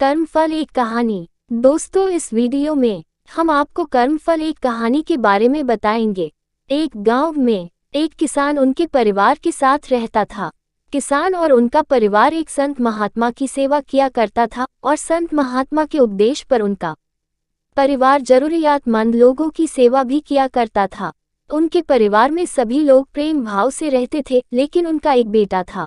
कर्मफल एक कहानी। दोस्तों, इस वीडियो में हम आपको कर्मफल एक कहानी के बारे में बताएंगे। एक गांव में एक किसान उनके परिवार के साथ रहता था। किसान और उनका परिवार एक संत महात्मा की सेवा किया करता था और संत महात्मा के उपदेश पर उनका परिवार जरूरियातमंद लोगों की सेवा भी किया करता था। उनके परिवार में सभी लोग प्रेम भाव से रहते थे, लेकिन उनका एक बेटा था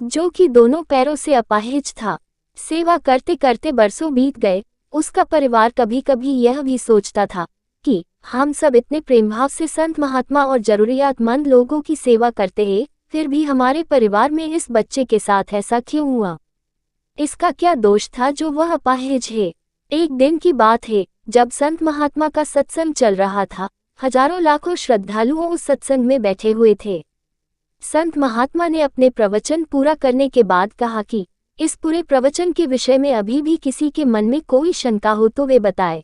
जो कि दोनों पैरों से अपाहिज था। सेवा करते करते बरसों बीत गए। उसका परिवार कभी कभी यह भी सोचता था कि हम सब इतने प्रेमभाव से संत महात्मा और जरूरियातमंद लोगों की सेवा करते हैं, फिर भी हमारे परिवार में इस बच्चे के साथ ऐसा क्यों हुआ? इसका क्या दोष था जो वह अपाहिज है? एक दिन की बात है जब संत महात्मा का सत्संग चल रहा था। हजारों लाखों श्रद्धालुओं उस सत्संग में बैठे हुए थे। संत महात्मा ने अपने प्रवचन पूरा करने के बाद कहा कि इस पूरे प्रवचन के विषय में अभी भी किसी के मन में कोई शंका हो तो वे बताए।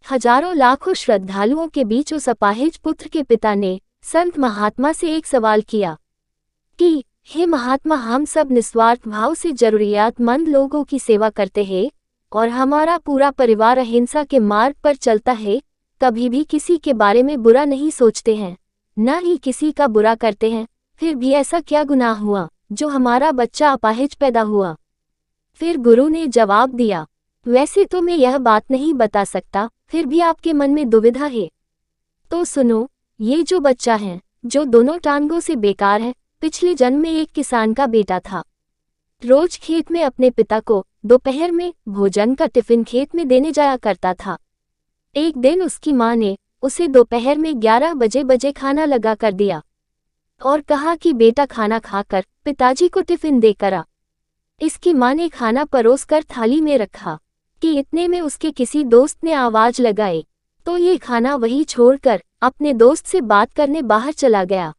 हजारों लाखों श्रद्धालुओं के बीच उस अपाहिज पुत्र के पिता ने संत महात्मा से एक सवाल किया कि हे महात्मा, हम सब निस्वार्थ भाव से जरूरियातमंद लोगों की सेवा करते हैं और हमारा पूरा परिवार अहिंसा के मार्ग पर चलता है, कभी भी किसी के बारे में बुरा नहीं सोचते हैं, न ही किसी का बुरा करते हैं, फिर भी ऐसा क्या गुनाह हुआ जो हमारा बच्चा अपाहिज पैदा हुआ? फिर गुरु ने जवाब दिया, वैसे तो मैं यह बात नहीं बता सकता, फिर भी आपके मन में दुविधा है तो सुनो। ये जो बच्चा है जो दोनों टांगों से बेकार है, पिछले जन्म में एक किसान का बेटा था। रोज खेत में अपने पिता को दोपहर में भोजन का टिफिन खेत में देने जाया करता था। एक दिन उसकी माँ ने उसे दोपहर में 11 बजे खाना लगा कर दिया और कहा कि बेटा खाना खाकर पिताजी को टिफिन देकर आ। इसकी माँ ने खाना परोसकर थाली में रखा कि इतने में उसके किसी दोस्त ने आवाज लगाई तो ये खाना वही छोड़कर अपने दोस्त से बात करने बाहर चला गया।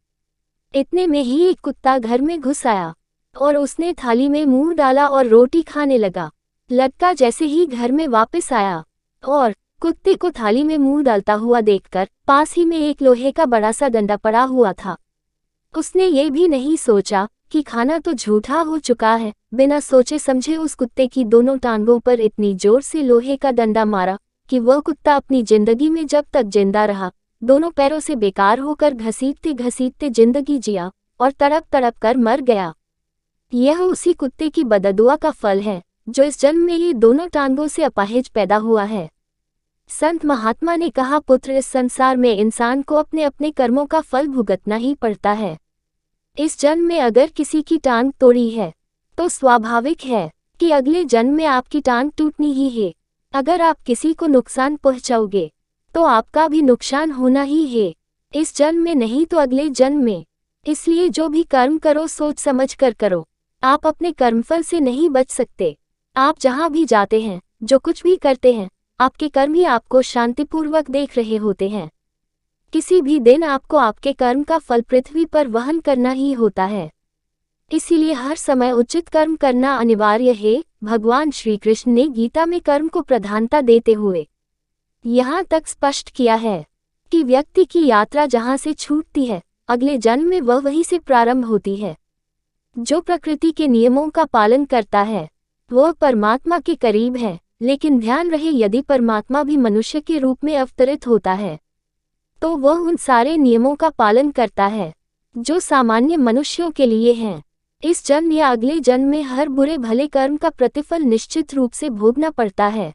इतने में ही एक कुत्ता घर में घुस आया और उसने थाली में मुंह डाला और रोटी खाने लगा। लड़का जैसे ही घर में वापस आया और कुत्ते को थाली में मुंह डालता हुआ देखकर पास ही में एक लोहे का बड़ा सा डंडा पड़ा हुआ था। उसने ये भी नहीं सोचा कि खाना तो झूठा हो चुका है। बिना सोचे समझे उस कुत्ते की दोनों टांगों पर इतनी जोर से लोहे का डंडा मारा कि वह कुत्ता अपनी जिंदगी में जब तक जिंदा रहा, दोनों पैरों से बेकार होकर घसीटते घसीटते जिंदगी जिया और तड़प तड़प कर मर गया। यह उसी कुत्ते की बददुआ का फल है जो इस जन्म में ये दोनों टांगों से अपाहिज पैदा हुआ है। संत महात्मा ने कहा, पुत्र, इस संसार में इंसान को अपने अपने कर्मों का फल भुगतना ही पड़ता है। इस जन्म में अगर किसी की टांग तोड़ी है तो स्वाभाविक है कि अगले जन्म में आपकी टांग टूटनी ही है। अगर आप किसी को नुकसान पहुंचाओगे तो आपका भी नुकसान होना ही है, इस जन्म में नहीं तो अगले जन्म में। इसलिए जो भी कर्म करो सोच समझ कर करो। आप अपने कर्मफल से नहीं बच सकते। आप जहां भी जाते हैं, जो कुछ भी करते हैं, आपके कर्म ही आपको शांतिपूर्वक देख रहे होते हैं। किसी भी दिन आपको आपके कर्म का फल पृथ्वी पर वहन करना ही होता है। इसीलिए हर समय उचित कर्म करना अनिवार्य है। भगवान श्री कृष्ण ने गीता में कर्म को प्रधानता देते हुए यहाँ तक स्पष्ट किया है कि व्यक्ति की यात्रा जहाँ से छूटती है, अगले जन्म में वह वहीं से प्रारंभ होती है। जो प्रकृति के नियमों का पालन करता है वह परमात्मा के करीब है, लेकिन ध्यान रहे यदि परमात्मा भी मनुष्य के रूप में अवतरित होता है तो वह उन सारे नियमों का पालन करता है जो सामान्य मनुष्यों के लिए हैं। इस जन्म या अगले जन्म में हर बुरे भले कर्म का प्रतिफल निश्चित रूप से भोगना पड़ता है।